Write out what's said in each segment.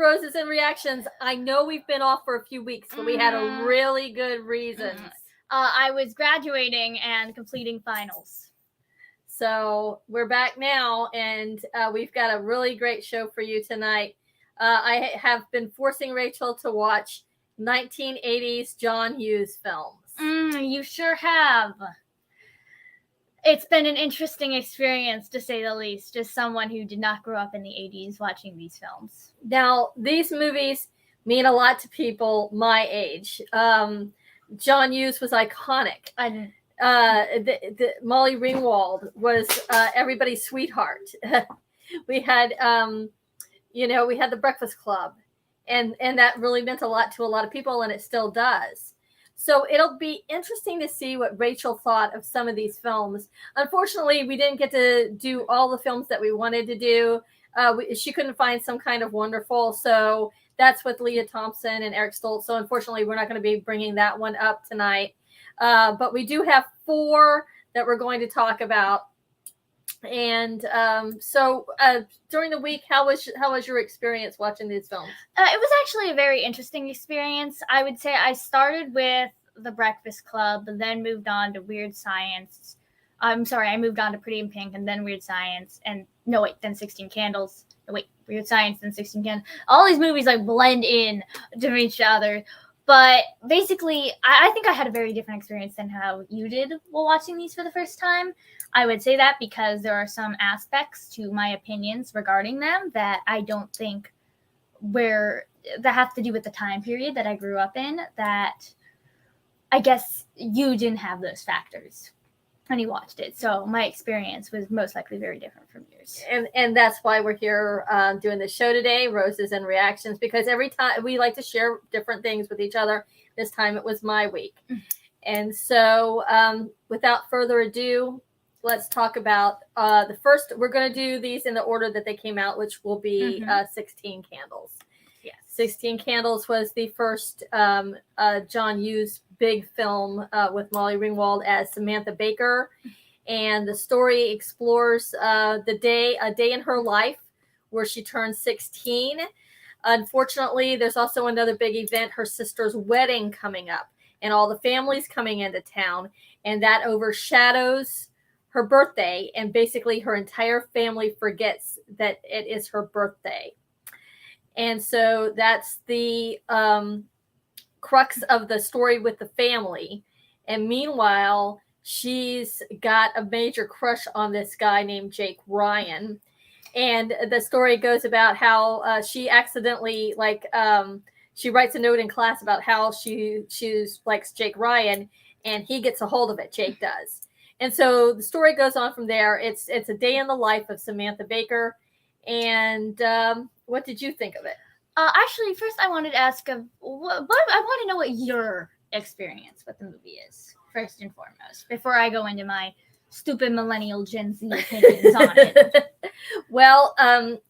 Roses and Reactions. I know we've been off for a few weeks, but we had a really good reason. I was graduating and completing finals. So we're back now, and we've got a really great show for you tonight. I have been forcing Rachel to watch 1980s John Hughes films. You sure have. It's been an interesting experience, to say the least, as someone who did not grow up in the 80s watching these films. Now, these movies mean a lot to people my age. John Hughes was iconic. Molly Ringwald was everybody's sweetheart. We had, we had The Breakfast Club, and that really meant a lot to a lot of people, and it still does. So it'll be interesting to see what Rachel thought of some of these films. Unfortunately, we didn't get to do all the films that we wanted to do. She couldn't find Some Kind of Wonderful, so that's with Leah Thompson and Eric Stoltz. So unfortunately, we're not going to be bringing that one up tonight. But we do have 4 that we're going to talk about. And so during the week, how was your experience watching these films? It was actually a very interesting experience. I would say I started with The Breakfast Club, and then moved on to Weird Science. I'm sorry, I moved on to Pretty in Pink, and then Weird Science, and then 16 Candles. Weird Science, then 16 Candles. All these movies blend in to each other. But basically, I think I had a very different experience than how you did while watching these for the first time. I would say that because there are some aspects to my opinions regarding them that I don't think that have to do with the time period that I grew up in, that I guess you didn't have those factors when you watched it. So my experience was most likely very different from yours. And that's why we're here doing the show today, Roses and Reactions, because every time we like to share different things with each other. This time it was my week. And so without further ado, let's talk about the first. We're going to do these in the order that they came out, which will be 16 Candles. Yes. 16 Candles was the first John Hughes big film with Molly Ringwald as Samantha Baker. And the story explores a day in her life where she turned 16. Unfortunately, there's also another big event, her sister's wedding coming up, and all the families coming into town, and that overshadows her birthday, and basically her entire family forgets that it is her birthday. And so that's the crux of the story with the family. And meanwhile, she's got a major crush on this guy named Jake Ryan. And the story goes about how she accidentally, she writes a note in class about how she likes Jake Ryan, and he gets a hold of it. Jake does. And so the story goes on from there. It's a day in the life of Samantha Baker. And what did you think of it? Actually, first I wanted to ask, I want to know what your experience with the movie is, first and foremost, before I go into my stupid millennial Gen Z opinions on it. Well,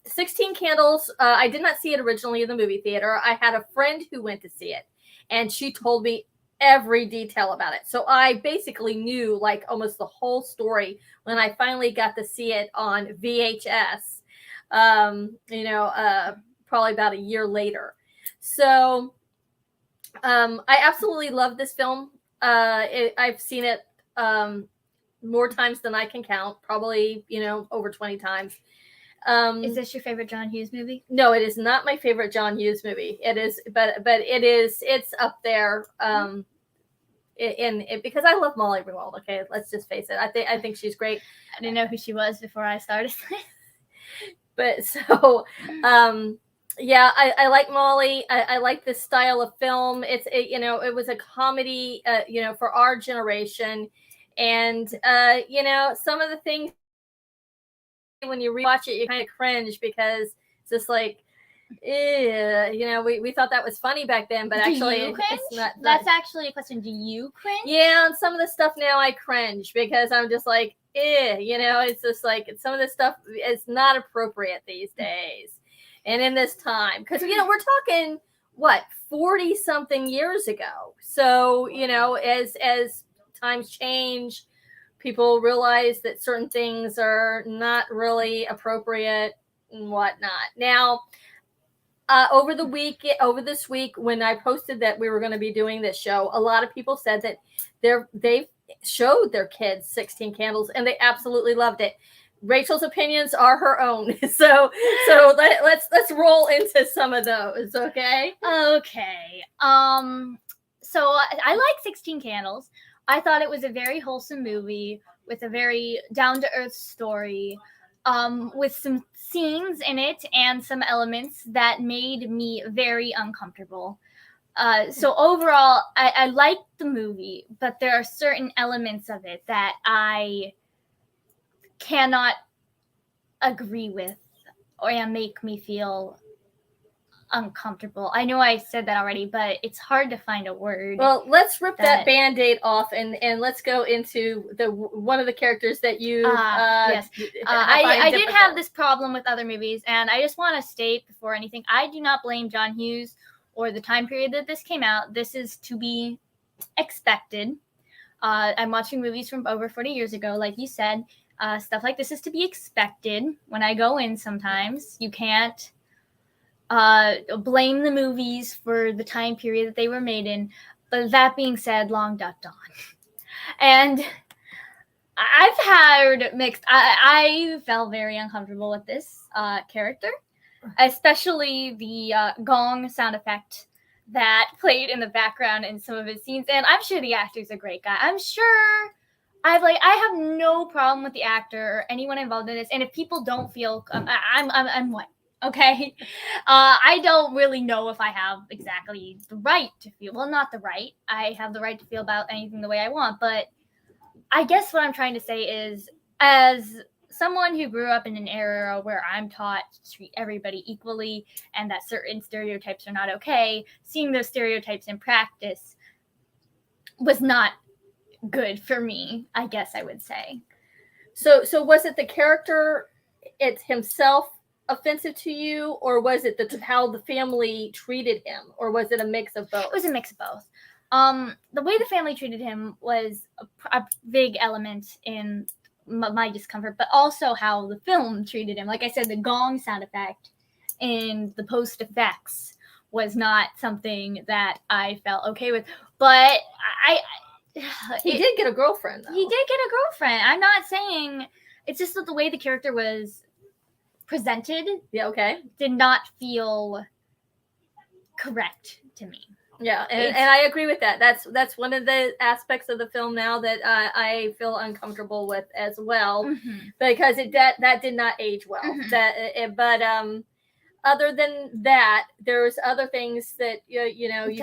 16 Candles, I did not see it originally in the movie theater. I had a friend who went to see it, and she told me every detail about it. So I basically knew almost the whole story when I finally got to see it on VHS, probably about a year later. So I absolutely love this film. I've seen it more times than I can count, probably, over 20 times. Is this your favorite John Hughes movie? No, it is not my favorite John Hughes movie. It is, but it's up there. Because I love Molly Ringwald. Okay, let's just face it. I think she's great. I didn't know who she was before I started. But so, yeah, I like Molly. I like this style of film. It was a comedy, for our generation. And, some of the things, when you rewatch it, you kind of cringe because it's just we thought that was funny back then, but actually it's not. That's actually a question. Do you cringe? Yeah, and some of the stuff now I cringe because I'm just it's just some of this stuff is not appropriate these days and in this time. Because, we're talking, 40 something years ago. So, as times change, people realize that certain things are not really appropriate and whatnot. Now, over this week, when I posted that we were going to be doing this show, a lot of people said that they showed their kids 16 Candles and they absolutely loved it. Rachel's opinions are her own, so let's roll into some of those. Okay. Okay. So I like 16 Candles. I thought it was a very wholesome movie with a very down to earth story, with some scenes in it and some elements that made me very uncomfortable. So overall, I liked the movie, but there are certain elements of it that I cannot agree with or make me feel uncomfortable. I know I said that already, but it's hard to find a word. Well, let's rip that Band-Aid off and let's go into one of the characters that you yes. I did have this problem with other movies, and I just want to state before anything, I do not blame John Hughes or the time period that this came out. This is to be expected. I'm watching movies from over 40 years ago, like you said. Stuff like this is to be expected when I go in sometimes. You can't blame the movies for the time period that they were made in. But that being said, Long Duck Dawn. And I've had mixed... I felt very uncomfortable with this character, especially the gong sound effect that played in the background in some of his scenes. And I'm sure the actor's a great guy. I'm sure... I have no problem with the actor or anyone involved in this. And if people don't feel... I'm what? Okay. I don't really know if I have exactly the right to feel. Well, not the right. I have the right to feel about anything the way I want. But I guess what I'm trying to say is, as someone who grew up in an era where I'm taught to treat everybody equally and that certain stereotypes are not okay, seeing those stereotypes in practice was not good for me, I guess I would say. So was it the character himself offensive to you, or was it how the family treated him, or was it a mix of both? It was a mix of both. The way the family treated him was a big element in my discomfort, but also how the film treated him. Like I said, the gong sound effect and the post effects was not something that I felt okay with. But he did get a girlfriend, though. He did get a girlfriend. I'm not saying... It's just that the way the character was presented, did not feel correct to me. Yeah, and I agree with that. That's one of the aspects of the film now that I feel uncomfortable with as well, because that did not age well. But other than that, there's other things that you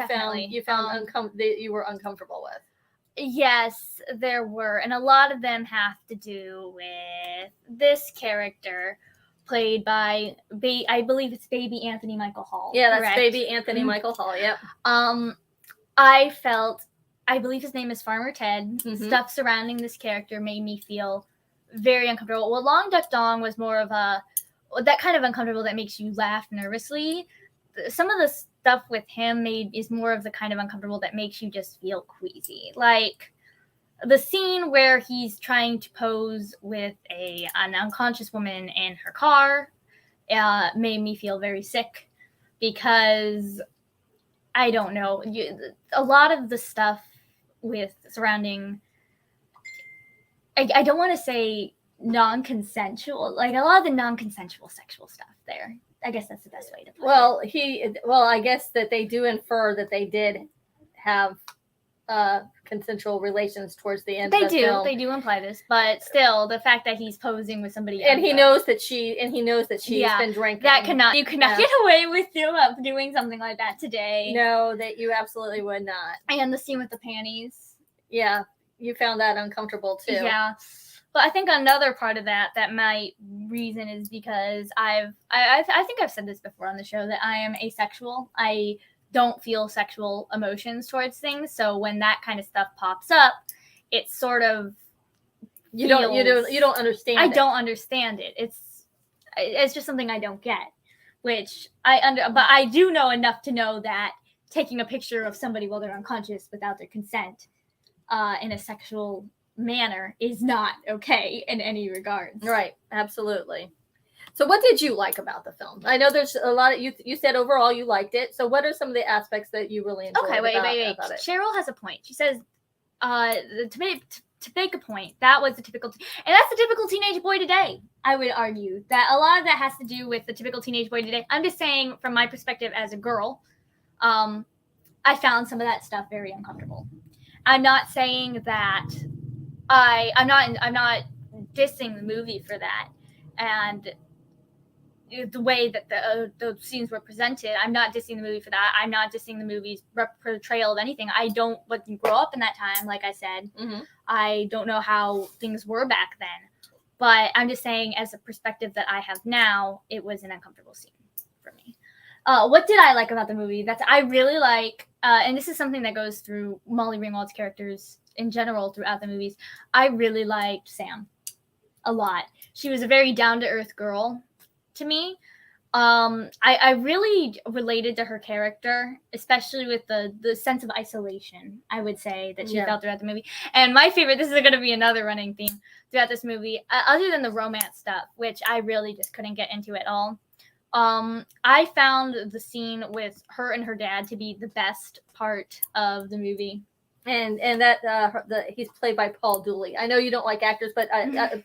found that you were uncomfortable with. Yes, there were, and a lot of them have to do with this character played by I believe it's baby Anthony Michael Hall. Yeah, that's correct. Baby Anthony Michael Hall. Yep. I believe his name is Farmer Ted. Stuff surrounding this character made me feel very uncomfortable. Well, Long Duck Dong was more of that kind of uncomfortable that makes you laugh nervously. Some of the stuff with him is more of the kind of uncomfortable that makes you just feel queasy. Like the scene where he's trying to pose with an unconscious woman in her car made me feel very sick, because I don't know, a lot of the stuff with surrounding, I don't want to say non-consensual, like a lot of the non-consensual sexual stuff there. I guess that's the best way to put it. Well, I guess that they do infer that they did have consensual relations towards the end of the film. They do imply this, but still, the fact that he's posing with somebody else, and he knows that she's been drinking. You cannot get away with doing something like that today. No, that you absolutely would not. And the scene with the panties. Yeah, you found that uncomfortable too. Yeah. But I think another part of that my reason is because I think I've said this before on the show, that I am asexual. I don't feel sexual emotions towards things. So when that kind of stuff pops up, it's sort of you don't understand. I don't understand it. It's just something I don't get, which but I do know enough to know that taking a picture of somebody while they're unconscious without their consent in a sexual manner is not okay in any regards. Right, absolutely. So what did you like about the film? I know there's a lot of you said overall you liked it. So what are some of the aspects that you really enjoyed Okay, wait. about it? Cheryl has a point. She says, to make a point, that was the typical, and that's the typical teenage boy today. I would argue that a lot of that has to do with the typical teenage boy today. I'm just saying, from my perspective as a girl, I found some of that stuff very uncomfortable. I'm not saying that I'm not dissing the movie for that, and the way that the scenes were presented. I'm not dissing the movie for that. I'm not dissing the movie's portrayal of anything. I didn't grow up in that time, like I said. Mm-hmm. I don't know how things were back then. But I'm just saying, as a perspective that I have now, it was an uncomfortable scene for me. What did I like about the movie? I really like, and this is something that goes through Molly Ringwald's characters in general throughout the movies. I really liked Sam a lot. She was a very down-to-earth girl to me. I really related to her character, especially with the sense of isolation, I would say, that she felt throughout the movie. And my favorite, this is going to be another running theme throughout this movie, other than the romance stuff, which I really just couldn't get into at all. I found the scene with her and her dad to be the best part of the movie. And that he's played by Paul Dooley. I know you don't like actors, but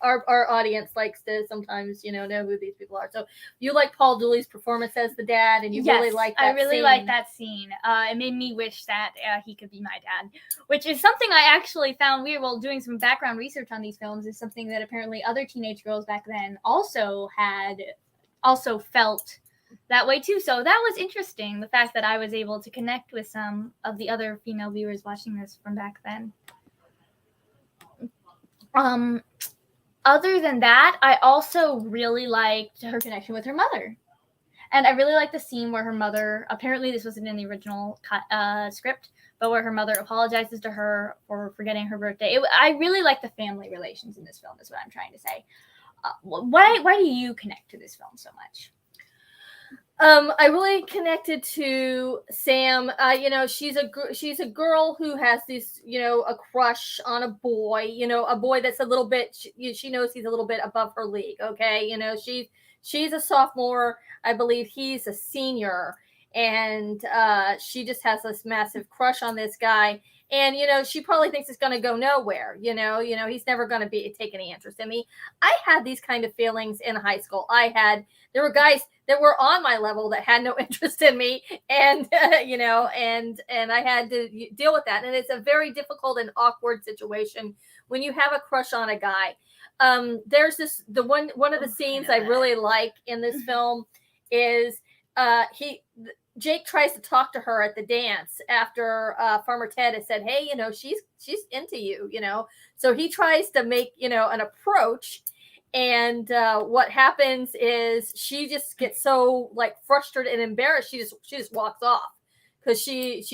our audience likes to sometimes know who these people are. So you like Paul Dooley's performance as the dad, and you really like that I really scene. like that scene. It made me wish that he could be my dad, which is something I actually found weird while doing some background research on these films. Is something that apparently other teenage girls back then also felt that way too. So that was interesting, the fact that I was able to connect with some of the other female viewers watching this from back then. Other than that, I also really liked her connection with her mother. And I really liked the scene where her mother, apparently this wasn't in the original script, but where her mother apologizes to her for forgetting her birthday. I really like the family relations in this film, is what I'm trying to say. Why do you connect to this film so much? I really connected to Sam. She's a girl who has this, a crush on a boy. A boy that's a little bit. She knows he's a little bit above her league. Okay, she's a sophomore. I believe he's a senior, and she just has this massive crush on this guy. And she probably thinks it's going to go nowhere. He's never going to take any interest in me. I had these kind of feelings in high school. There were guys that were on my level that had no interest in me, and and I had to deal with that. And it's a very difficult and awkward situation when you have a crush on a guy. There's one of the scenes I really like in this film is Jake tries to talk to her at the dance after Farmer Ted has said, hey, she's into you, so he tries to make an approach. And what happens is she just gets so frustrated and embarrassed. She just walks off because she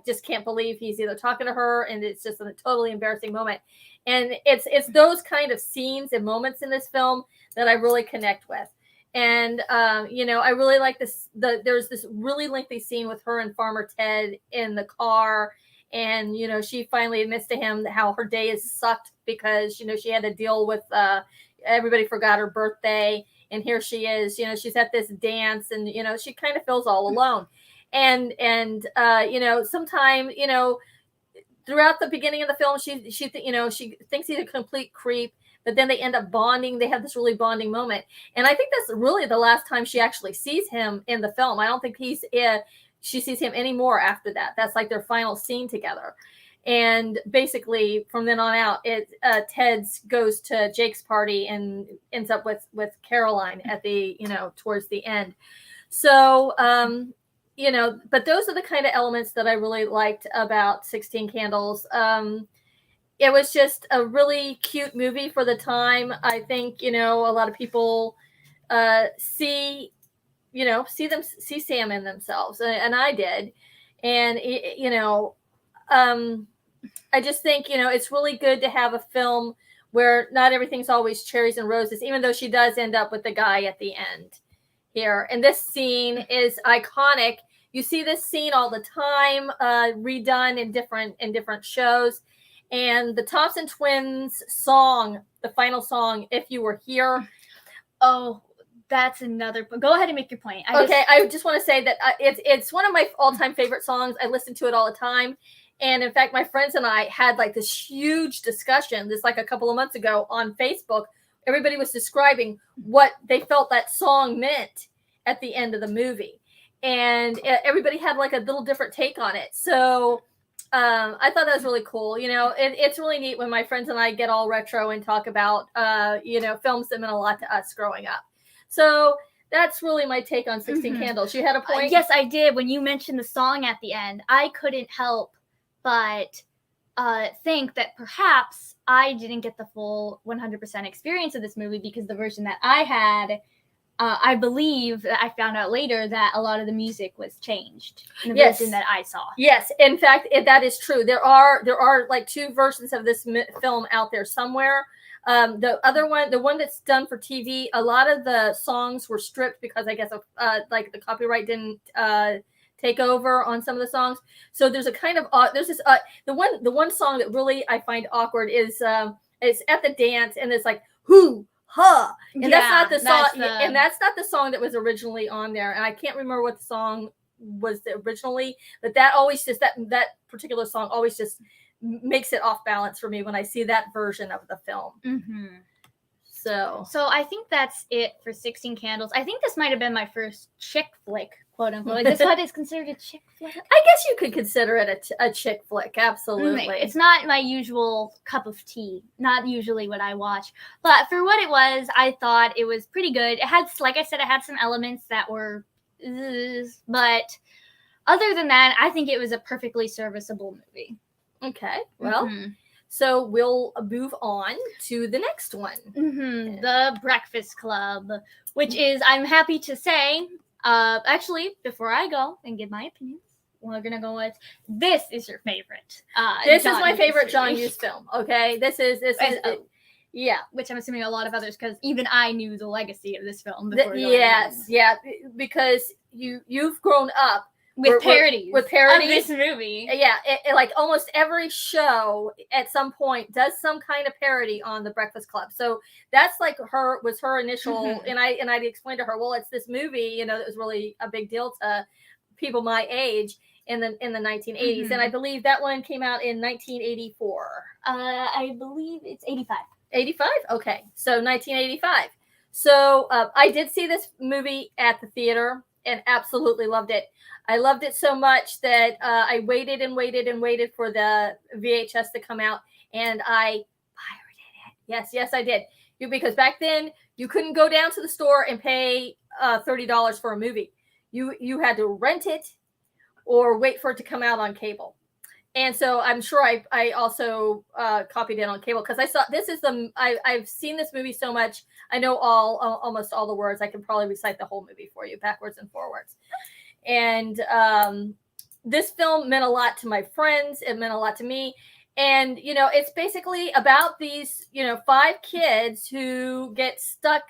just can't believe he's either talking to her, and it's just a totally embarrassing moment. And it's those kind of scenes and moments in this film that I really connect with. And I really like this. There's this really lengthy scene with her and Farmer Ted in the car. And she finally admits to him how her day has sucked because she had to deal with everybody forgot her birthday, and here she is, she's at this dance, and she kind of feels all alone. And sometime throughout the beginning of the film, she thinks he's a complete creep, but then they end up bonding. They have this really bonding moment, and I think that's really the last time she actually sees him in the film. I don't think she sees him anymore after that. That's like their final scene together. And basically, from then on out, Ted's goes to Jake's party and ends up with Caroline at the towards the end. So but those are the kind of elements that I really liked about 16 Candles. It was just a really cute movie for the time. I think a lot of people see Sam in themselves, and I did, and I just think, it's really good to have a film where not everything's always cherries and roses, even though she does end up with the guy at the end here. And this scene is iconic. You see this scene all the time, redone in different shows. And the Thompson Twins song, the final song, If You Were Here. Oh, That's another. Go ahead and make your point. I just want to say that it's one of my all-time favorite songs. I listen to it all the time. And in fact, my friends and I had like this huge discussion this like a couple of months ago on Facebook. Everybody was describing what they felt that song meant at the end of the movie. And everybody had like a little different take on it. So I thought that was really cool. It's really neat when my friends and I get all retro and talk about, films that meant a lot to us growing up. So that's really my take on 16 Candles. You had a point? Yes, I did. When you mentioned the song at the end, I couldn't help but think that perhaps I didn't get the full 100% experience of this movie because the version that I had, I believe that I found out later that a lot of the music was changed in the version that I saw. Yes, in fact, that is true. There are like two versions of this film out there somewhere. The other one, the one that's done for TV, a lot of the songs were stripped because I guess like the copyright didn't take over on some of the songs. So there's a kind of there's this the one song that really I find awkward is it's at the dance and it's like whoo ha, and that's not the song, and that's not the song that was originally on there. And I can't remember what the song was originally, but that always just that particular song always just makes it off balance for me when I see that version of the film. So I think that's it for 16 Candles. I think this might have been my first chick flick, quote unquote. Is this what is considered a chick flick? I guess you could consider it a chick flick. Absolutely. It's not my usual cup of tea. Not usually what I watch. But for what it was, I thought it was pretty good. It had, like I said, it had some elements that were, but other than that, I think it was a perfectly serviceable movie. Okay. Well, so we'll move on to the next one. The Breakfast Club, which is, I'm happy to say, actually, before I go and give my opinions, we're going to go with, this is your favorite. This is my favorite John Hughes film. Okay. This is yeah. Which I'm assuming a lot of others, because even I knew the legacy of this film before. Because you've grown up with parodies of this movie. Yeah, it like almost every show at some point does some kind of parody on the Breakfast Club. So that's like her initial, and I'd explained to her, well, it's this movie, that was really a big deal to people my age in the 1980s, and I believe that one came out in 1984. I believe it's 85. 85? Okay, so 1985. So I did see this movie at the theater and absolutely loved it. I loved it so much that I waited and waited and waited for the VHS to come out, and I pirated it. Yes, I did. Because back then you couldn't go down to the store and pay $30 for a movie. You had to rent it or wait for it to come out on cable. And so I'm sure I also copied it on cable because I saw this is I've seen this movie so much. I know almost all the words. I can probably recite the whole movie for you backwards and forwards. And this film meant a lot to my friends. It meant a lot to me. And, it's basically about these, 5 kids who get stuck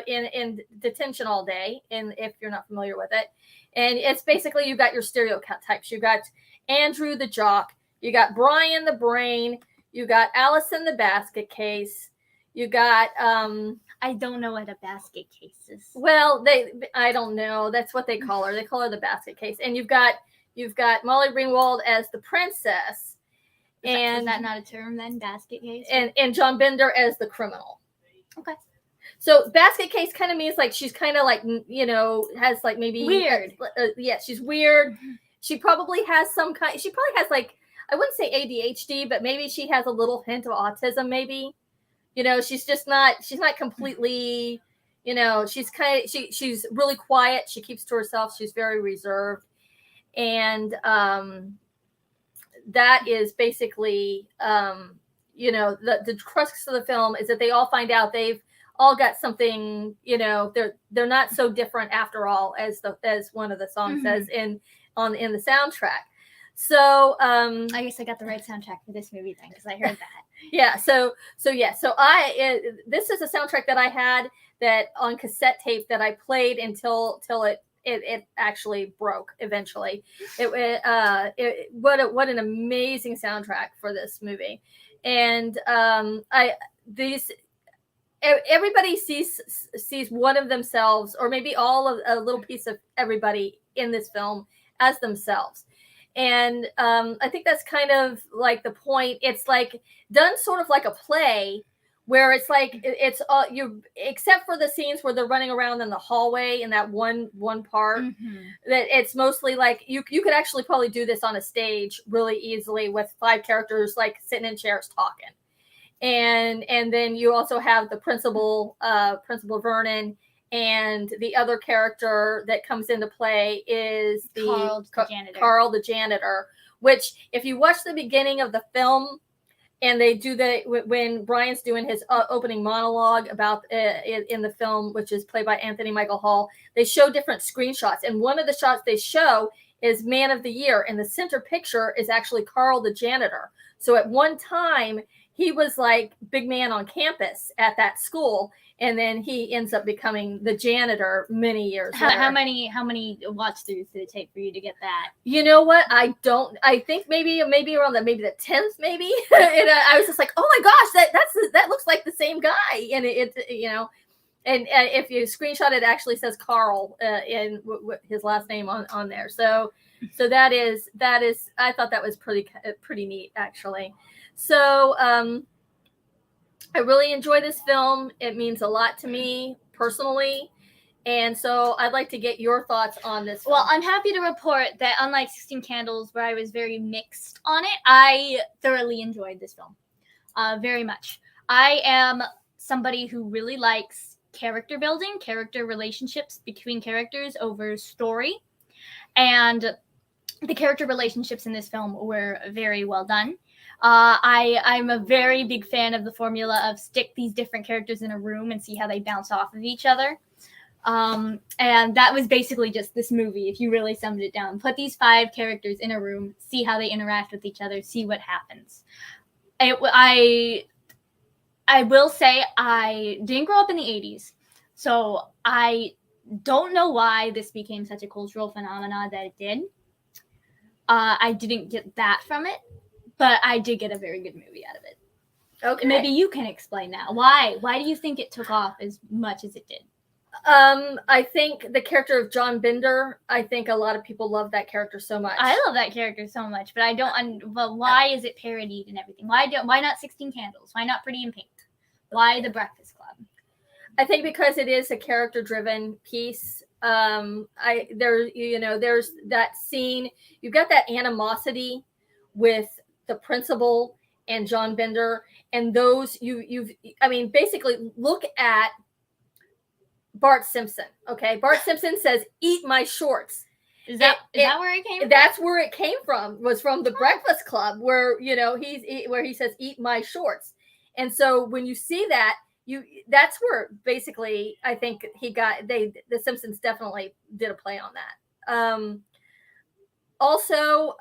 in detention all day. And if you're not familiar with it, and it's basically, you got your stereotypes. You got Andrew the jock. You got Brian the brain. You got Allison the basket case. You got I don't know what a basket case is. Well, I don't know. That's what they call her. They call her the basket case. And you've got Molly Ringwald as the princess. Is that not a term then? Basket case? And John Bender as the criminal. Okay. So basket case kind of means like she's kind of like, has like maybe weird. She's weird. She probably has like, I wouldn't say ADHD, but maybe she has a little hint of autism maybe. She's not completely, she's really quiet. She keeps to herself. She's very reserved. And that is basically, the crux of the film is that they all find out they've all got something, they're not so different after all, as one of the songs says in the soundtrack. So I guess I got the right soundtrack for this movie then, because I heard that. Yeah. So this is a soundtrack that I had that on cassette tape that I played until it actually broke eventually. What an amazing soundtrack for this movie. And everybody sees one of themselves, or maybe all of a little piece of everybody in this film as themselves. And I think that's kind of like the point. It's like done sort of like a play, where it's like it's all you, except for the scenes where they're running around in the hallway in that one part. That it's mostly like you could actually probably do this on a stage really easily with 5 characters like sitting in chairs talking. And then you also have the principal Vernon, and the other character that comes into play is Carl the janitor, which if you watch the beginning of the film, and they do when Brian's doing his opening monologue about in the film, which is played by Anthony Michael Hall, they show different screenshots, and one of the shots they show is Man of the Year, and the center picture is actually Carl the janitor. So at one time he was like big man on campus at that school, and then he ends up becoming the janitor many years later. How many watch throughs did it take for you to get that? You know what? I think maybe around the 10th, maybe. And I was just like, oh my gosh, that looks like the same guy. And it and if you screenshot it, actually says Carl in his last name on there. So that is I thought that was pretty neat, actually. So I really enjoy this film. It means a lot to me personally. And so I'd like to get your thoughts on this film. Well, I'm happy to report that unlike 16 Candles, where I was very mixed on it, I thoroughly enjoyed this film. Very much. I am somebody who really likes character building, character relationships between characters over story. And the character relationships in this film were very well done. I'm a very big fan of the formula of stick these different characters in a room and see how they bounce off of each other. And that was basically just this movie, if you really summed it down. Put these 5 characters in a room, see how they interact with each other, see what happens. I will say I didn't grow up in the 80s, so I don't know why this became such a cultural phenomenon that it did. I didn't get that from it, but I did get a very good movie out of it. Okay. Maybe you can explain that. Why do you think it took off as much as it did? I think the character of John Bender, I think a lot of people love that character so much. I love that character so much, but I don't. But why is it parodied and everything? Why not 16 Candles? Why not Pretty in Pink? Why The Breakfast Club? I think because it is a character-driven piece. There's that scene. You've got that animosity with the principal and John Bender, and those basically look at Bart Simpson. Okay, Bart Simpson says, "Eat my shorts." Is that where it came from? That's where it came from. Was from The Breakfast Club, where where he says, "Eat my shorts." And so when you see that, that's where basically I think the Simpsons definitely did a play on that. Also,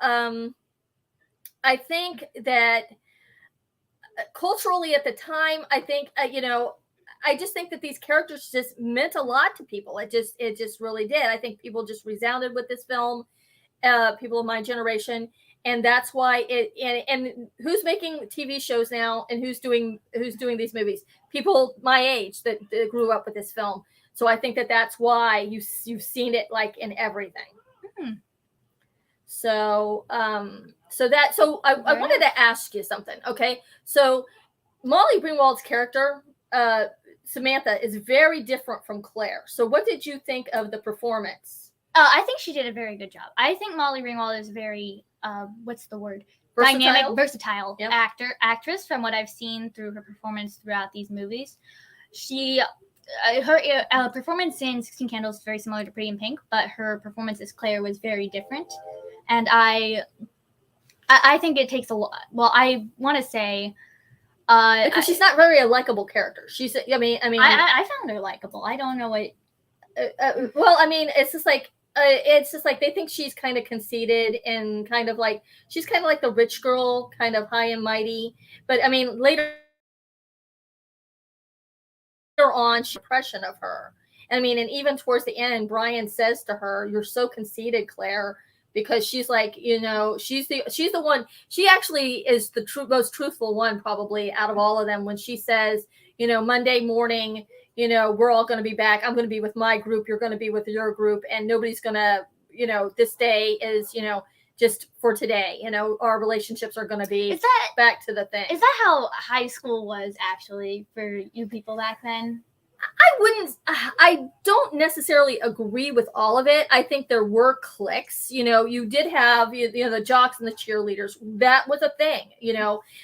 I think that culturally at the time, I think I just think that these characters just meant a lot to people. It just really did. I think people just resounded with this film, people of my generation, and that's why and who's making TV shows now, and who's doing these movies? People my age that grew up with this film. So I think that's why you've seen it like in everything. So I wanted to ask you something. Okay, so Molly Ringwald's character, Samantha, is very different from Claire. So what did you think of the performance? I think she did a very good job. I think Molly Ringwald is very, what's the word? Dynamic, versatile actress from what I've seen through her performance throughout these movies. She, her performance in 16 Candles is very similar to Pretty in Pink, but her performance as Claire was very different. And I think it takes a lot. Well, I want to say, because she's not very a likable character. She's, I found her likable. I don't know what. It's just like they think she's kind of conceited and kind of like she's kind of like the rich girl, kind of high and mighty. But I mean, later on, she impression of her. And even towards the end, Brian says to her, "You're so conceited, Claire," because she's like, she's the one. She actually is the most truthful one probably out of all of them when she says, Monday morning, we're all going to be back. I'm going to be with my group. You're going to be with your group, and nobody's going to, this day is, just for today. Our relationships are going to be back to the thing. Is that how high school was actually for you people back then? I don't necessarily agree with all of it. I think there were cliques, you did have, the jocks and the cheerleaders. That was a thing,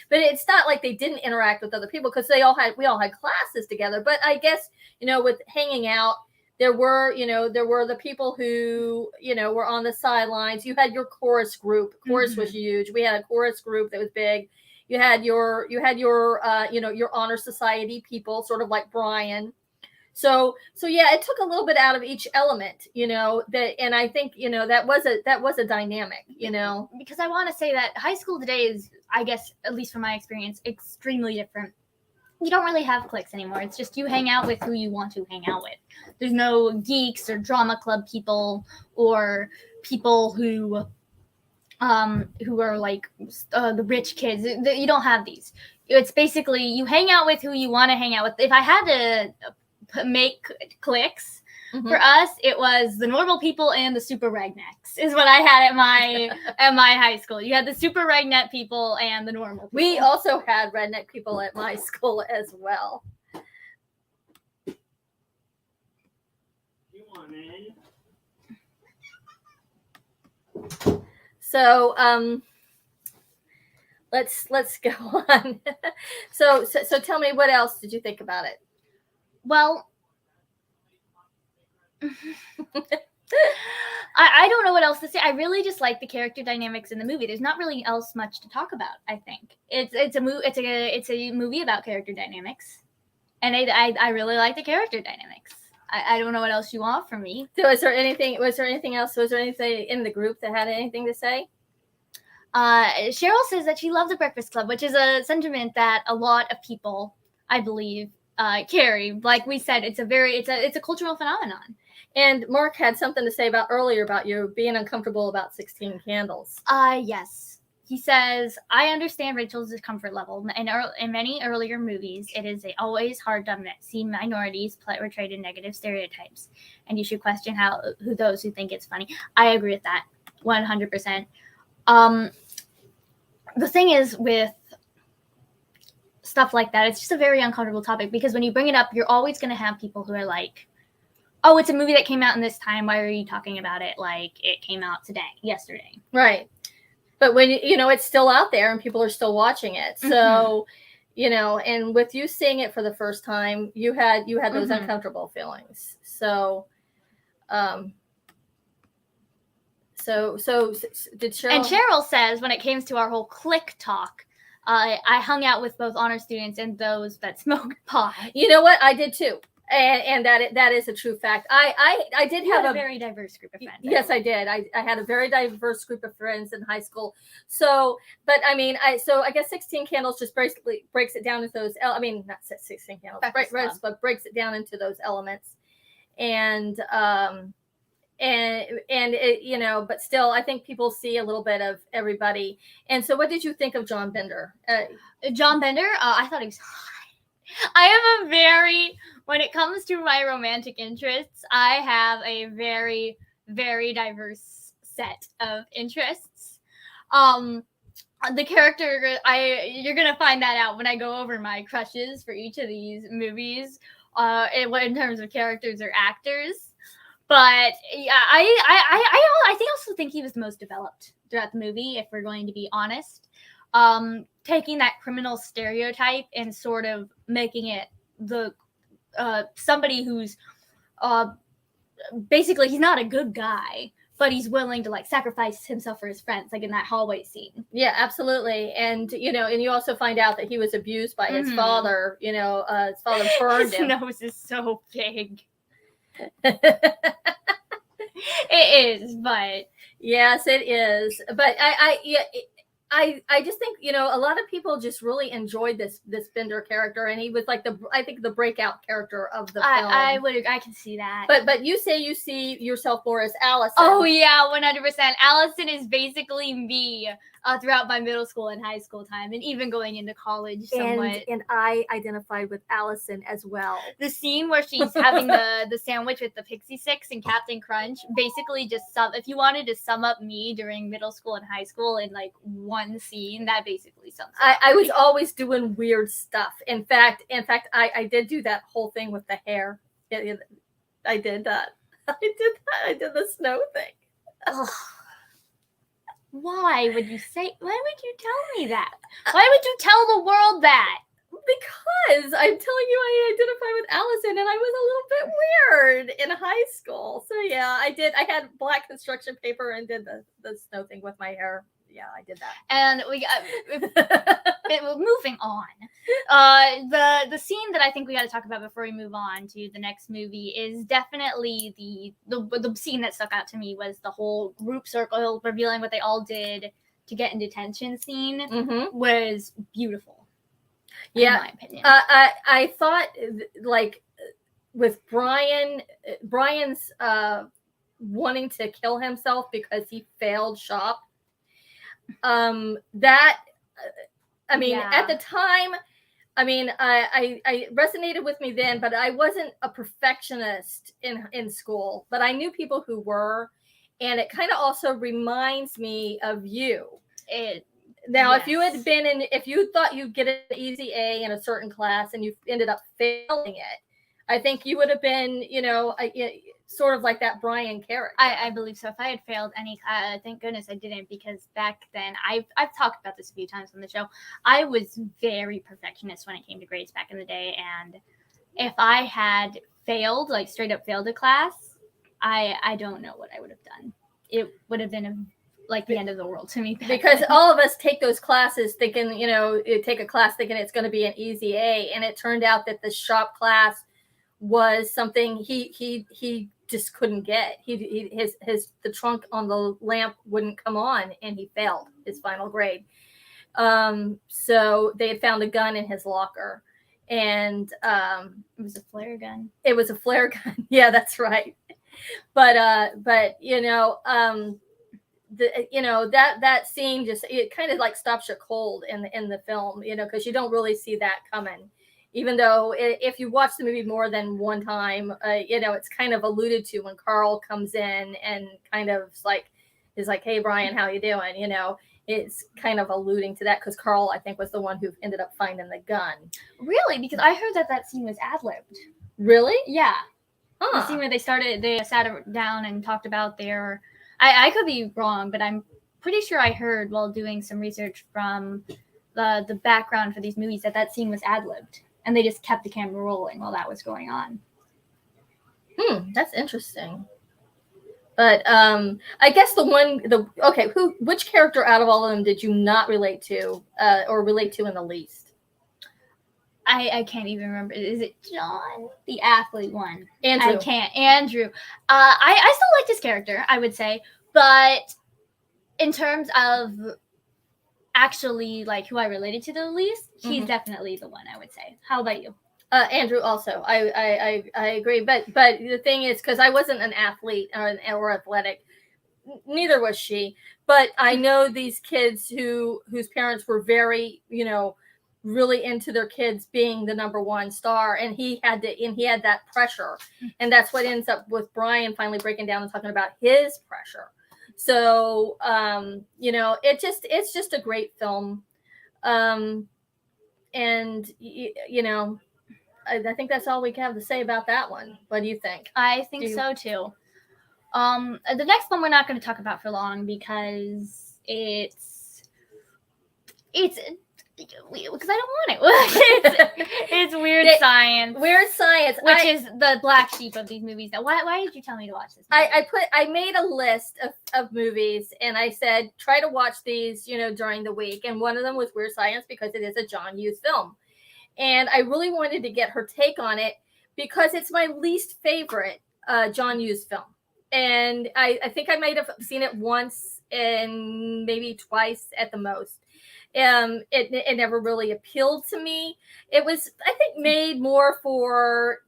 but it's not like they didn't interact with other people because we all had classes together. But I guess, with hanging out, there were the people who, were on the sidelines. You had your chorus group. Chorus was huge. We had a chorus group that was big. You had your your honor society people, sort of like Brian. So yeah, it took a little bit out of each element, and I think, that was a dynamic, Because I want to say that high school today is, I guess, at least from my experience, extremely different. You don't really have cliques anymore. It's just you hang out with who you want to hang out with. There's no geeks or drama club people or people who are like the rich kids. You don't have these. It's basically you hang out with who you want to hang out with. If I had to make cliques for us, it was the normal people and the super ragnecks is what I had at my high school. You had the super ragneck people and the normal people. We also had redneck people at my school as well. So let's go on. So tell me, what else did you think about it? Well, I don't know what else to say. I really just like the character dynamics in the movie. There's not really else much to talk about. I think it's a movie about character dynamics, and I really like the character dynamics. I don't know what else you want from me. So was there anything else? Was there anything in the group that had anything to say? Cheryl says that she loves The Breakfast Club, which is a sentiment that a lot of people, I believe, carry. Like we said, it's a cultural phenomenon. And Mark had something to say earlier about you being uncomfortable about 16 Candles. Yes. He says, I understand Rachel's discomfort level. In many earlier movies, it is always hard to see minorities portrayed in negative stereotypes. And you should question who those who think it's funny. I agree with that 100%. The thing is with stuff like that, it's just a very uncomfortable topic because when you bring it up, you're always going to have people who are like, oh, it's a movie that came out in this time. Why are you talking about it like it came out yesterday? Right. But when, it's still out there and people are still watching it. So, and with you seeing it for the first time, you had those uncomfortable feelings. So, so did Cheryl? And Cheryl says when it came to our whole clique talk, I hung out with both honor students and those that smoke pot. You know what? I did too. And that is a true fact. I did have a very diverse group of friends. Yes, I did. I had a very diverse group of friends in high school. So, but I mean, I guess 16 Candles just basically breaks it down into those. Not 16 Candles, but breaks it down into those elements. And it, but still, I think people see a little bit of everybody. And so, what did you think of John Bender? John Bender, I thought he was hot. When it comes to my romantic interests, I have a very, very diverse set of interests. The character, you're going to find that out when I go over my crushes for each of these movies, in terms of characters or actors. But yeah, I also think he was the most developed throughout the movie, if we're going to be honest. Taking that criminal stereotype and sort of making it somebody who's basically he's not a good guy, but he's willing to like sacrifice himself for his friends, like in that hallway scene. Yeah, absolutely. And and you also find out that he was abused by his father. His father burned him. His nose is so big. It is, but yes, it is. But I just think, you know, a lot of people just really enjoyed this Bender character, and he was like I think the breakout character of the film. I can see that. But you say you see yourself more as Allison. Oh yeah, 100%. Allison is basically me throughout my middle school and high school time, and even going into college somewhat. And I identified with Allison as well. The scene where she's having the sandwich with the Pixie Sticks and Captain Crunch basically just if you wanted to sum up me during middle school and high school in like one scene, that basically sums it up. I was always doing weird stuff. In fact, I did do that whole thing with the hair. I did that. I did the snow thing. Ugh. Why would you tell me that? Why would you tell the world that? Because I'm telling you, I identify with Allison, and I was a little bit weird in high school. So yeah, I did. I had black construction paper and did the snow thing with my hair. Yeah, I did that. And moving on. The scene that I think we got to talk about before we move on to the next movie is definitely the scene that stuck out to me was the whole group circle revealing what they all did to get in detention scene. Was beautiful. Yeah, in my opinion. I thought like with Brian's wanting to kill himself because he failed shop. That I mean, at the time, I mean, I resonated with me then, but I wasn't a perfectionist in school, but I knew people who were, and it kind of also reminds me of you. Now, if you had been if you thought you'd get an easy A in a certain class and you ended up failing it, I think you would have been, you know, sort of like that Brian character. I believe so. If I had failed any, thank goodness I didn't, because back then I've talked about this a few times on the show. I was very perfectionist when it came to grades back in the day, and if I had failed, like straight up failed a class, I don't know what I would have done. It would have been like the end of the world to me. Because all of us take those classes thinking, you know, take a class thinking it's going to be an easy A, and it turned out that the shop class was something he just couldn't get. The trunk on the lamp wouldn't come on, and he failed his final grade. So they had found a gun in his locker, and it was a flare gun. It was a flare gun. Yeah, that's right. But you know, that scene just, it kind of like stops you cold in the film, you know, because you don't really see that coming. Even though if you watch the movie more than one time, you know, it's kind of alluded to when Carl comes in and kind of is like, hey, Brian, how you doing? You know, it's kind of alluding to that because Carl, I think, was the one who ended up finding the gun. Really? Because I heard that scene was ad-libbed. Really? Yeah. Huh. The scene where they sat down and talked about their... I could be wrong, but I'm pretty sure I heard while doing some research from the background for these movies that scene was ad-libbed. And they just kept the camera rolling while that was going on. That's interesting. But I guess which character out of all of them did you not relate to or relate to in the least? I can't even remember. Is it John? The athlete one. Andrew. I can't. Andrew. I still liked his character, I would say. But in terms of actually like who I related to the least, he's definitely the one, I would say. How about you? Andrew also. I agree. But the thing is, because I wasn't an athlete or athletic, neither was she. But I know these kids whose parents were very, you know, really into their kids being the number one star, and he had that pressure, and that's what ends up with Brian finally breaking down and talking about his pressure. So you know, it's just a great film, and you know, I think that's all we have to say about that one. What do you think? I think so too. The next one we're not going to talk about for long because it's because I don't want it. It's Weird Science. Weird Science, which is the black sheep of these movies. Now, why did you tell me to watch this movie? I made a list of movies, and I said try to watch these, you know, during the week. And one of them was Weird Science because it is a John Hughes film, and I really wanted to get her take on it because it's my least favorite John Hughes film. And I think I might have seen it once and maybe twice at the most. It never really appealed to me. It was, I think, made more for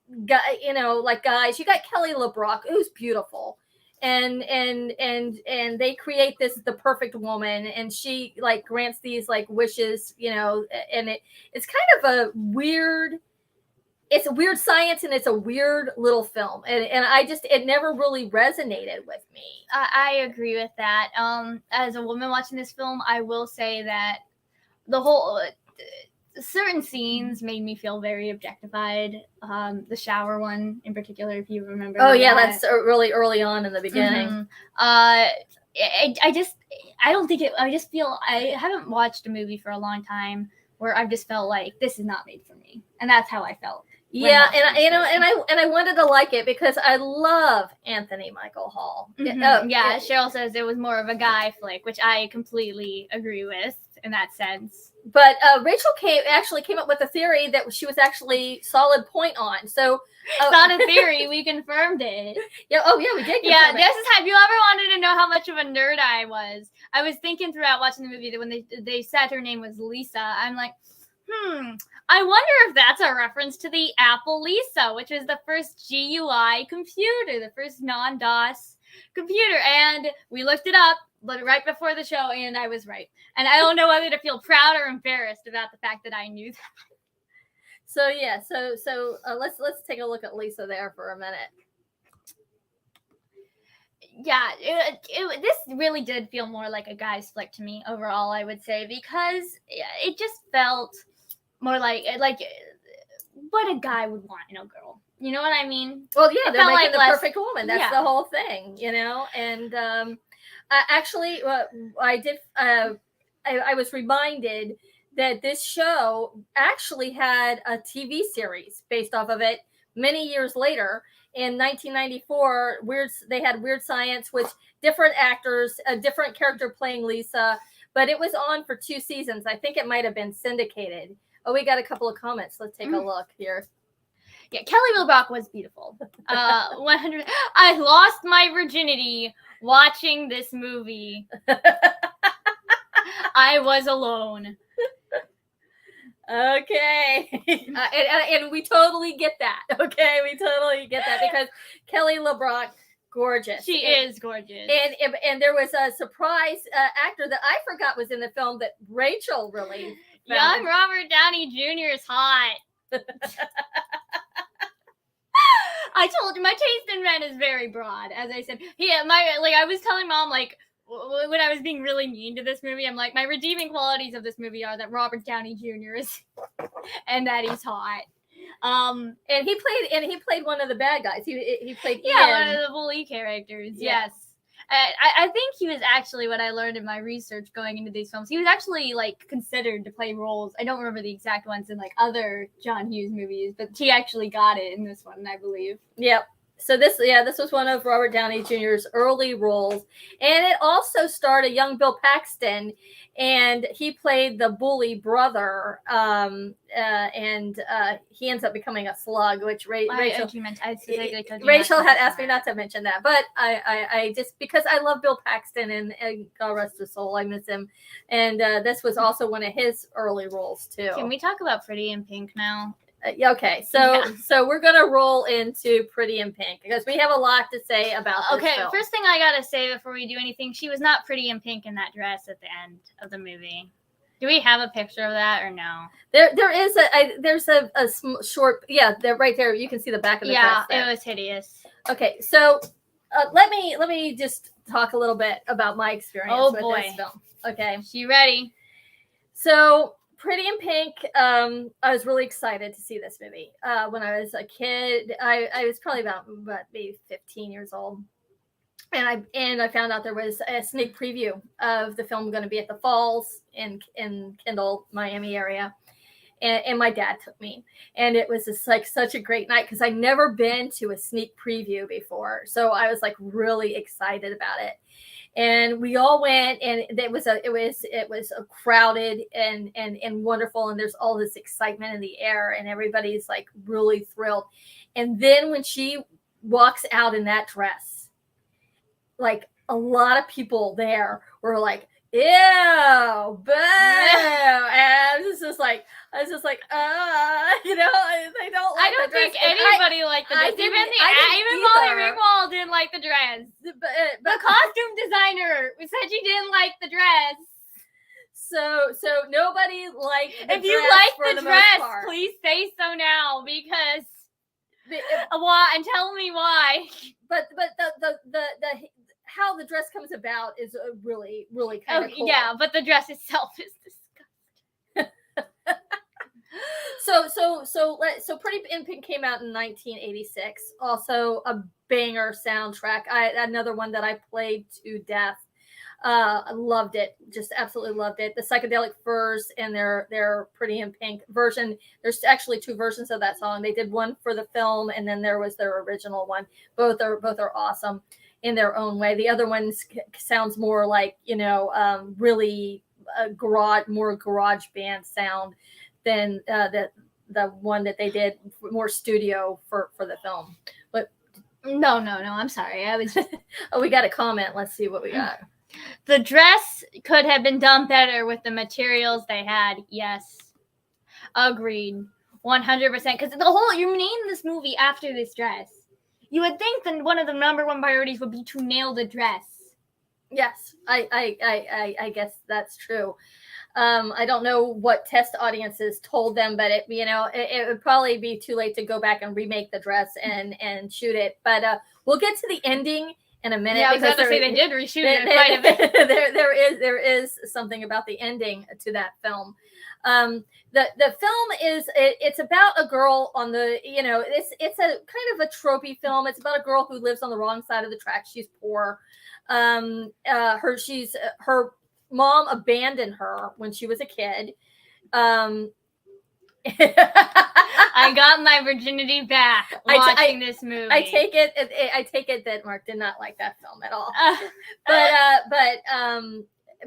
like guys. You got Kelly LeBrock, who's beautiful, and they create the perfect woman, and she like grants these like wishes, and it's kind of a weird. It's a weird science, and it's a weird little film, and it never really resonated with me. I agree with that. As a woman watching this film, I will say that the whole certain scenes made me feel very objectified. The shower one in particular, if you remember. Oh yeah, that's really early on in the beginning. Mm-hmm. I just feel I haven't watched a movie for a long time where I've just felt like this is not made for me, and that's how I felt. Yeah, and I wanted to like it because I love Anthony Michael Hall. Mm-hmm. Cheryl says it was more of a guy flick, which I completely agree with in that sense. But Rachel came up with a theory that she was actually solid point on. So it's not a theory, we confirmed it. Yeah. Oh yeah, we did. Yeah, this is how. If you ever wanted to know how much of a nerd I was thinking throughout watching the movie that when they said her name was Lisa, I'm like, I wonder if that's a reference to the Apple Lisa, which was the first GUI computer, the first non-DOS computer. And we looked it up right before the show, and I was right. And I don't know whether to feel proud or embarrassed about the fact that I knew that. So yeah, so let's take a look at Lisa there for a minute. Yeah, this really did feel more like a guy's flick to me overall, I would say, because it just felt more like what a guy would want in a girl. You know what I mean? Well, yeah, they're making the perfect woman. That's the whole thing, And actually, I did. I was reminded that this show actually had a TV series based off of it many years later. In 1994, they had Weird Science with different actors, a different character playing Lisa, but it was on for 2 seasons. I think it might have been syndicated. Oh, we got a couple of comments. Let's take a look here. Yeah, Kelly LeBrock was beautiful. 100. I lost my virginity watching this movie. I was alone. Okay. And we totally get that. Okay, we totally get that because Kelly LeBrock, gorgeous. She is gorgeous. And there was a surprise actor that I forgot was in the film that Rachel really found. Young Robert Downey Jr. is hot. I told you my taste in men is very broad, as I said. I was telling Mom, like, when I was being really mean to this movie, I'm like, my redeeming qualities of this movie are that Robert Downey Jr. is and that he's hot. And he played one of the bad guys. He played one of the bully characters. Yeah. Yes. I think he was actually, what I learned in my research going into these films, he was actually like considered to play roles. I don't remember the exact ones in like other John Hughes movies, but he actually got it in this one, I believe. Yep. So this was one of Robert Downey Jr.'s early roles, and it also starred a young Bill Paxton, and he played the bully brother, and he ends up becoming a slug, which Rachel had asked me not to mention that, but I just, because I love Bill Paxton, and God rest his soul, I miss him, and this was also one of his early roles too. Can we talk about Pretty in Pink now? Okay, so we're gonna roll into Pretty in Pink because we have a lot to say about this film. First thing I gotta say before we do anything, she was not pretty in pink in that dress at the end of the movie. Do we have a picture of that or no? There's a short, they're right there. You can see the back of the dress. Yeah, it was hideous. Okay, so let me just talk a little bit about my experience with this film. Okay, she ready? So Pretty in Pink, I was really excited to see this movie. When I was a kid, I was probably about maybe 15 years old. And I found out there was a sneak preview of the film going to be at the Falls in Kendall, Miami area. And my dad took me. And it was just like such a great night because I'd never been to a sneak preview before. So I was like really excited about it. And we all went, and it was a crowded and wonderful, and there's all this excitement in the air, and everybody's like really thrilled. And then when she walks out in that dress, like a lot of people there were like, ew, boo. And I was just like, they don't like I don't the dress. think anybody liked the dress. Even Molly Ringwald didn't like the dress. But the costume designer said she didn't like the dress. So nobody liked the if you like the dress, please say so now, because why, and tell me why. But the how the dress comes about is really kind of cool. Yeah, but the dress itself is disgusting. So Pretty in Pink came out in 1986. Also a banger soundtrack. Another one that I played to death. I loved it. Just absolutely loved it. The Psychedelic Furs and their Pretty in Pink version. There's actually two versions of that song. They did one for the film, and then there was their original one. Both are awesome in their own way. The other one sounds more like, really more garage band sound than the one that they did more studio for the film. But no, I'm sorry. I was oh, we got a comment. Let's see what we got. The dress could have been done better with the materials they had. Yes. Agreed. 100%. Because you named this movie after this dress. You would think that one of the number one priorities would be to nail the dress. Yes, I guess that's true. I don't know what test audiences told them, but it would probably be too late to go back and remake the dress and shoot it. But we'll get to the ending in a minute. Yeah, I was about to say they did reshoot it quite a bit. There is something about the ending to that film. The film it's about a girl on the, it's a kind of a tropey film. It's about a girl who lives on the wrong side of the track. She's poor. Her mom abandoned her when she was a kid. I got my virginity back watching this movie. I take it that Mark did not like that film at all. But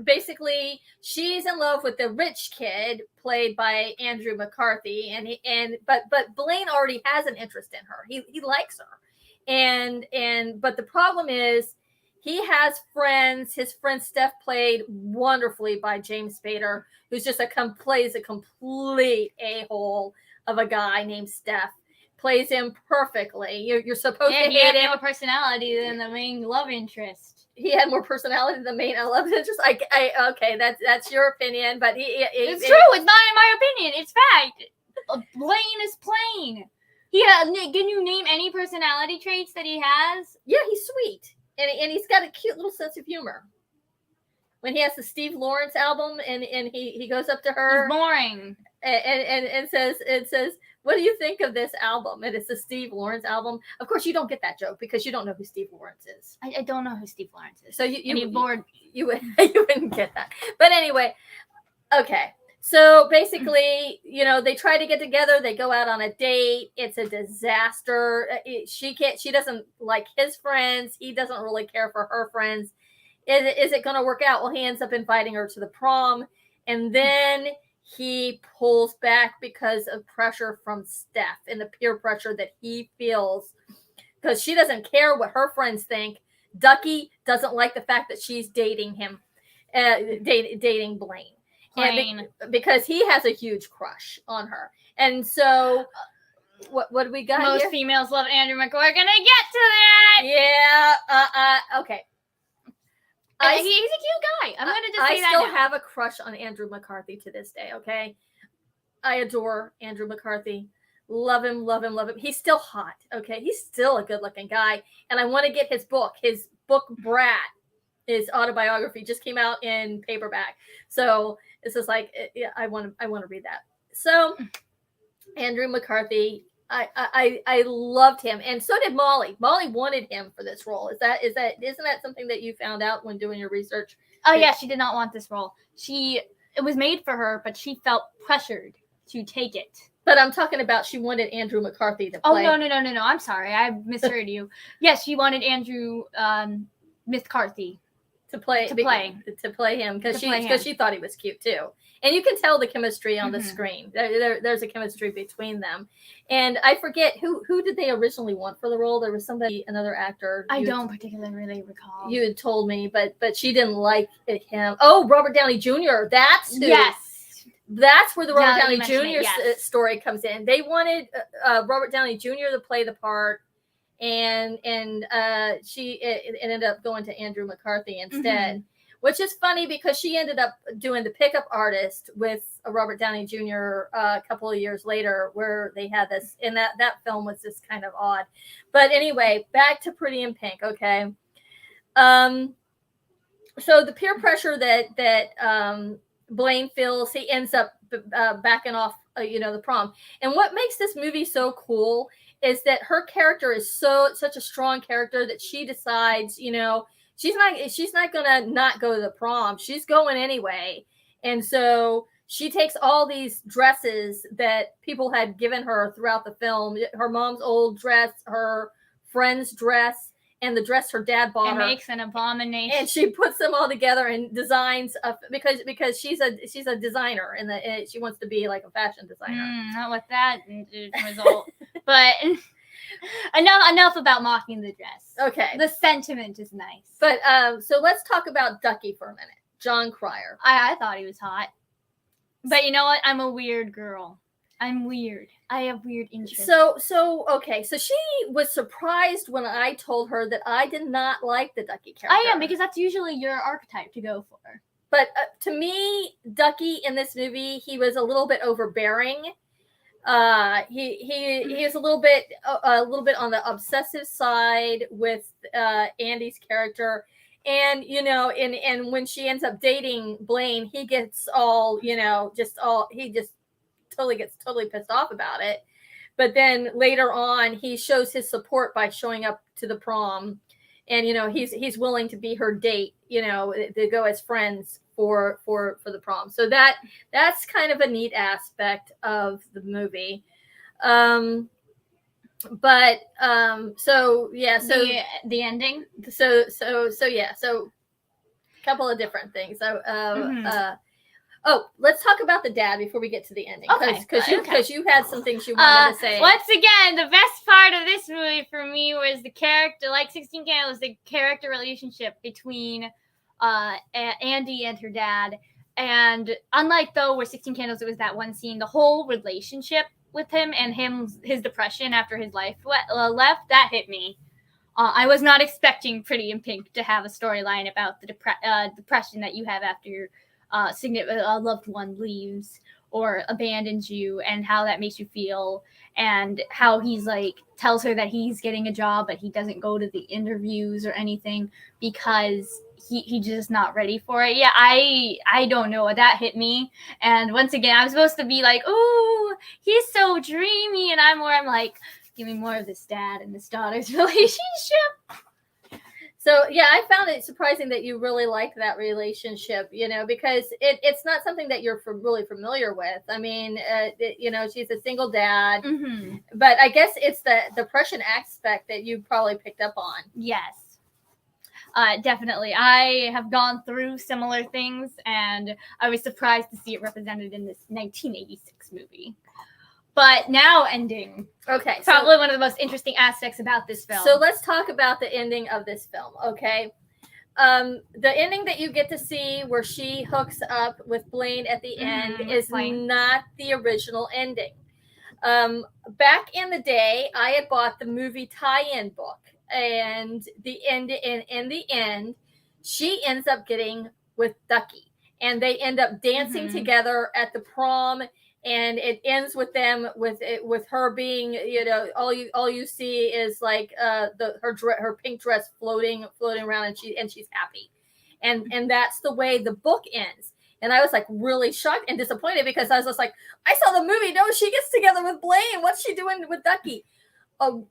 basically, she's in love with the rich kid played by Andrew McCarthy, but Blaine already has an interest in her. He likes her, but the problem is he has friends. His friend Steph, played wonderfully by James Spader, who's just plays a complete a-hole of a guy named Steph. Plays him perfectly. You're supposed to hate him. He had more personality than the main love interest. He had more personality than the main love interest. Okay, that's your opinion, but it's true. It's not in my opinion. It's fact. Blaine is plain. Can you name any personality traits that he has? Yeah, he's sweet, and he's got a cute little sense of humor. When he has the Steve Lawrence album, and he goes up to her, he's boring, and says, "What do you think of this album?" And it's the Steve Lawrence album. Of course, you don't get that joke because you don't know who Steve Lawrence is. I don't know who Steve Lawrence is. So you wouldn't get that. But anyway, okay. So basically, they try to get together. They go out on a date. It's a disaster. She doesn't like his friends. He doesn't really care for her friends. Is it going to work out? Well, he ends up inviting her to the prom, and then he pulls back because of pressure from Steph and the peer pressure that he feels, because she doesn't care what her friends think. Ducky doesn't like the fact that she's dating him, dating Blaine. Because he has a huge crush on her. And so what do we got Most here? Females love Andrew McCarthy. We're going to get to that. Yeah. Okay. He's a cute guy. I'm going to just say that I still now. have a crush on Andrew McCarthy to this day, okay? I adore Andrew McCarthy. Love him. He's still hot, okay? He's still a good-looking guy. And I want to get his book. His book, Brat, his autobiography, just came out in paperback. So this is like, yeah, I want to read that. So Andrew McCarthy, I loved him, and so did Molly. Molly wanted him for this role. Isn't that something that you found out when doing your research? Oh yeah, she did not want this role. It was made for her, but she felt pressured to take it. But I'm talking about she wanted Andrew McCarthy to play. Oh no! I'm sorry, I misheard you. Yes, she wanted Andrew McCarthy to play him because she thought he was cute too. and you can tell the chemistry on the screen. There's a chemistry between them, and I forget who did they originally want for the role. There was another actor. I don't particularly recall. You had told me, but she didn't like him. Oh, Robert Downey Jr. That's who. Yes. That's where the Robert Downey Jr. Yes. story comes in. They wanted Robert Downey Jr. to play the part, and she ended up going to Andrew McCarthy instead, which is funny because she ended up doing The Pickup Artist with Robert Downey Jr. A couple of years later, where they had this, and that film was just kind of odd. But anyway, back to Pretty in Pink. Okay, so the peer pressure that Blaine feels, he ends up backing off, the prom. And what makes this movie so cool is that her character is such a strong character that she decides, she's not gonna not go to the prom. She's going anyway. And so she takes all these dresses that people had given her throughout the film, her mom's old dress, her friend's dress, and the dress her dad bought her. And makes an abomination. And she puts them all together and designs because she's a designer and she wants to be like a fashion designer. Not with that result. But enough about mocking the dress. Okay. The sentiment is nice. But so let's talk about Ducky for a minute. John Cryer. I thought he was hot. But you know what? I'm a weird girl. I'm weird. I have weird interests. So okay. So she was surprised when I told her that I did not like the Ducky character. I am, because that's usually your archetype to go for. But to me, Ducky in this movie, he was a little bit overbearing. He is a little bit on the obsessive side with Andy's character. And and when she ends up dating Blaine, he gets all he just totally pissed off about it. But then later on, he shows his support by showing up to the prom, and he's willing to be her date, to go as friends for the prom. So that's kind of a neat aspect of the movie. But so yeah, so the ending. So yeah, so a couple of different things. Oh, let's talk about the dad before we get to the ending. Okay, because you had some things you wanted to say. Once again, the best part of this movie for me was the character, like 16 Candles, the character relationship between Andy and her dad. And unlike where 16 Candles, it was that one scene, the whole relationship with him and his depression after his life left, that hit me. I was not expecting Pretty in Pink to have a storyline about the depression that you have after your loved one leaves or abandons you, and how that makes you feel, and how he's like tells her that he's getting a job but he doesn't go to the interviews or anything because he's just not ready for it. Yeah, I don't know, that hit me. And once again, I'm supposed to be like, oh, he's so dreamy, and I'm like, give me more of this dad and this daughter's relationship. So yeah, I found it surprising that you really liked that relationship, because it's not something that you're really familiar with. I mean, she's a single dad, but I guess it's the depression aspect that you probably picked up on. Yes, definitely. I have gone through similar things, and I was surprised to see it represented in this 1986 movie. But now ending. Okay. Probably one of the most interesting aspects about this film. So let's talk about the ending of this film, okay? The ending that you get to see where she hooks up with Blaine at the end is not the original ending. Back in the day, I had bought the movie tie-in book, and in the end, she ends up getting with Ducky, and they end up dancing together at the prom. And it ends with them with her being, all you see is like her pink dress floating around, and she's happy, and that's the way the book ends. And I was like really shocked and disappointed, because I was just like, I saw the movie. No, she gets together with Blaine. What's she doing with Ducky?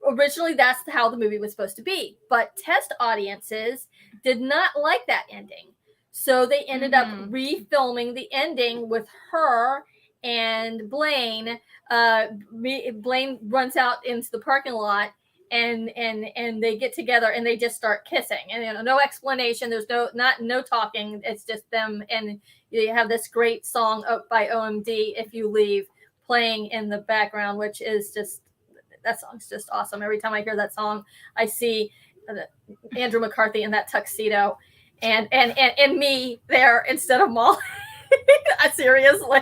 Originally, that's how the movie was supposed to be, but test audiences did not like that ending, so they ended up refilming the ending with her and Blaine. Blaine runs out into the parking lot, and they get together and they just start kissing, and no explanation. There's no talking. It's just them, and you have this great song by OMD, If You Leave, playing in the background, which is just, that song's just awesome. Every time I hear that song, I see Andrew McCarthy in that tuxedo, and me there instead of Molly. Seriously,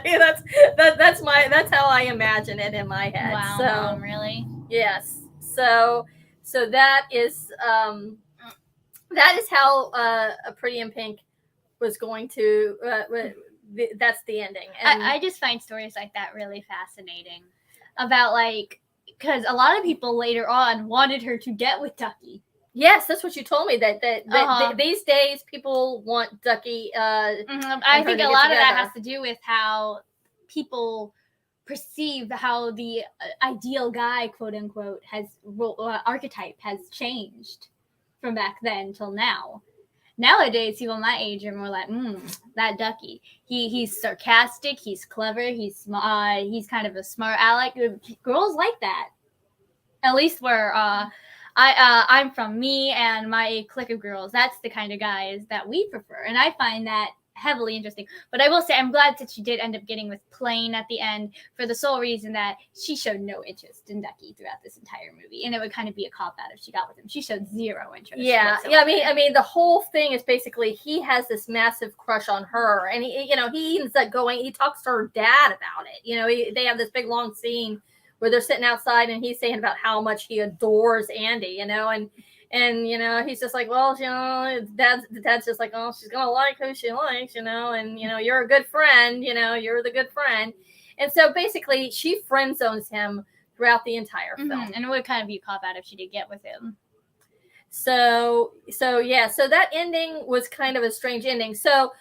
that's how I imagine it in my head. Wow, so Mom, really? Yes. So that is how A Pretty in Pink was going to. That's the ending. And I just find stories like that really fascinating. About because a lot of people later on wanted her to get with Ducky. Yes, that's what you told me. That these days people want Ducky. I think a lot of that has to do with how people perceive how the ideal guy, quote unquote, archetype has changed from back then till now. Nowadays, people my age are more like, that Ducky. He's sarcastic, he's clever, he's kind of a smart aleck. Girls like that. At least where I'm from, me and my clique of girls, that's the kind of guys that we prefer. And I find that heavily interesting. But I will say I'm glad that she did end up getting with Plain at the end, for the sole reason that she showed no interest in Ducky throughout this entire movie, and it would kind of be a cop out if she got with him. She showed zero interest. Yeah. I mean, the whole thing is basically he has this massive crush on her, and he ends up going. He talks to her dad about it. They have this big long scene where they're sitting outside, and he's saying about how much he adores Andy. And he's just like, well, the dad's just like, oh, she's gonna like who she likes, and you're a good friend, you're the good friend. And so basically she friend zones him throughout the entire film. And it would kind of be a cop out if she did get with him. So that ending was kind of a strange ending. So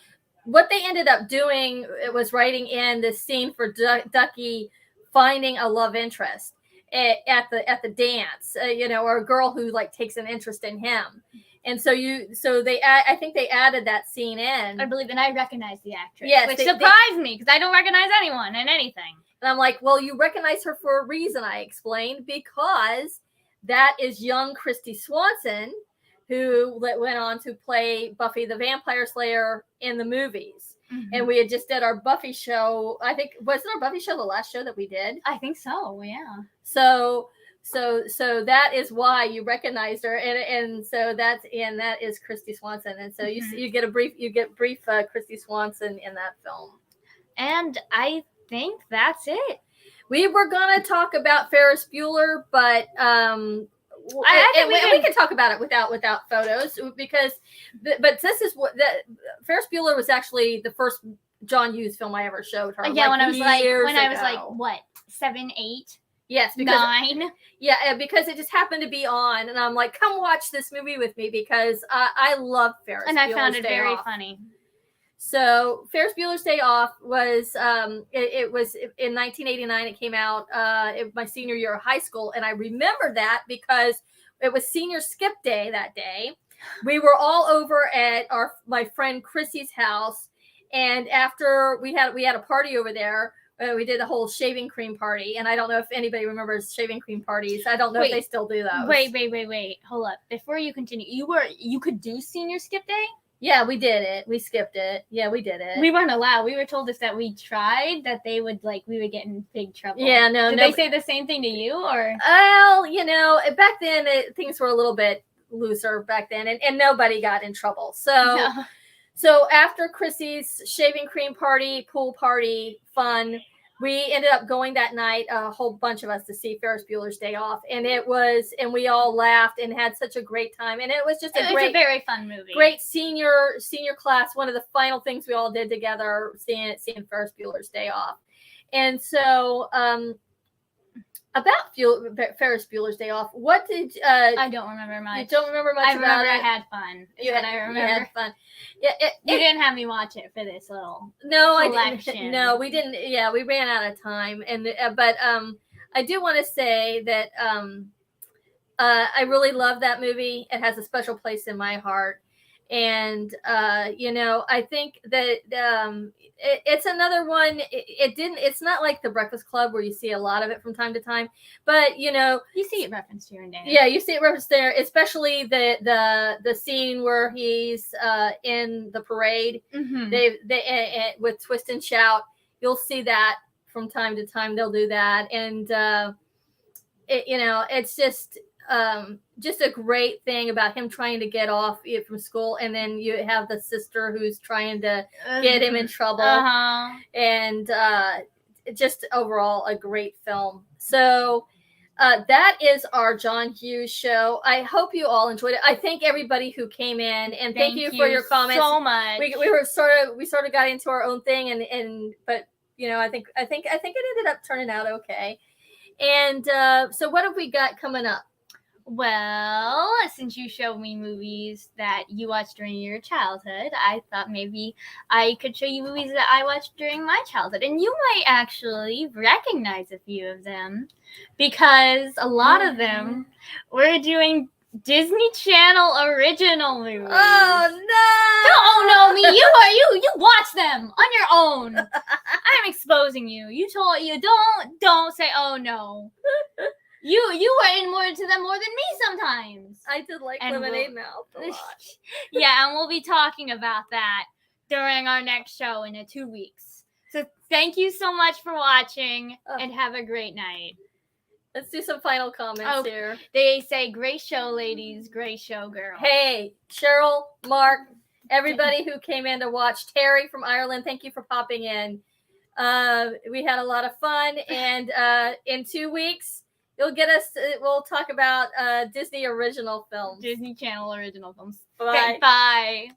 what they ended up doing was writing in this scene for Ducky finding a love interest at the dance, or a girl who takes an interest in him. And I think they added that scene in. I believe, and I recognize the actress, yes, which surprised me because I don't recognize anyone in anything. And I'm like, well, you recognize her for a reason, I explained, because that is young Christy Swanson, who went on to play Buffy the Vampire Slayer in the movies. And we had just did our Buffy show. I think, wasn't our Buffy show the last show that we did? I think so. Yeah. So that is why you recognized her, and so that is Christy Swanson, and so you get brief Christy Swanson in that film. And I think that's it. We were gonna talk about Ferris Bueller, but we can talk about it without photos, because but this is what Ferris Bueller was actually the first John Hughes film I ever showed her. Yeah, when I was what, 7, 8? Yes, because 9. Yeah, because it just happened to be on, and I'm like, come watch this movie with me, because I love Ferris Bueller's Day Off. And I found it very funny. So Ferris Bueller's Day Off was it was in 1989. It came out my senior year of high school, and I remember that because it was senior skip day that day. We were all over at my friend Chrissy's house, and after we had a party over there. We did a whole shaving cream party, and I don't know if anybody remembers shaving cream parties. I don't know if they still do those. Wait. Hold up. Before you continue, you could do senior skip day? Yeah, we did it. We skipped it. Yeah, we did it. We weren't allowed. We were told if that we tried, that they would we would get in big trouble. Yeah, no. Did they say the same thing to you, or? Well, back then things were a little bit looser back then, and nobody got in trouble. So. No. So after Chrissy's shaving cream party, pool party, fun, we ended up going that night, a whole bunch of us, to see Ferris Bueller's Day Off. And and we all laughed and had such a great time. And it was just a very fun movie. Great senior class. One of the final things we all did together, seeing Ferris Bueller's Day Off. And so, about Ferris Bueller's Day Off, what did I don't remember much. You don't remember much about it? I had fun. You had fun. Yeah, you didn't have me watch it for this little selection. I didn't. No, we didn't. Yeah, we ran out of time, and but I do want to say that I really love that movie. It has a special place in my heart, And I think that it's another one. It's not like the Breakfast Club where you see a lot of it from time to time, but you see it referenced here and there. Yeah, you see it referenced there, especially the scene where he's in the parade. They with Twist and Shout, you'll see that from time to time. They'll do that, and it's just a great thing about him trying to get off from school, and then you have the sister who's trying to get him in trouble, and just overall a great film. So that is our John Hughes show. I hope you all enjoyed it. I thank everybody who came in, and thank you for your comments so much. We sort of got into our own thing, but I think it ended up turning out okay. And so what have we got coming up? Well, since you showed me movies that you watched during your childhood, I thought maybe I could show you movies that I watched during my childhood. And you might actually recognize a few of them because a lot of them were doing Disney Channel original movies. Oh no! Don't oh no me. You watch them on your own. I'm exposing you. You don't say oh no. You were more into them more than me sometimes. I did like Lemonade Mouth a lot. Yeah, and we'll be talking about that during our next show in 2 weeks. So thank you so much for watching and have a great night. Let's do some final comments here. They say, great show, ladies. Great show, girls. Hey, Cheryl, Mark, everybody who came in to watch. Terry from Ireland, thank you for popping in. We had a lot of fun. And in 2 weeks, we'll talk about Disney original films. Disney Channel original films. Bye. Bye.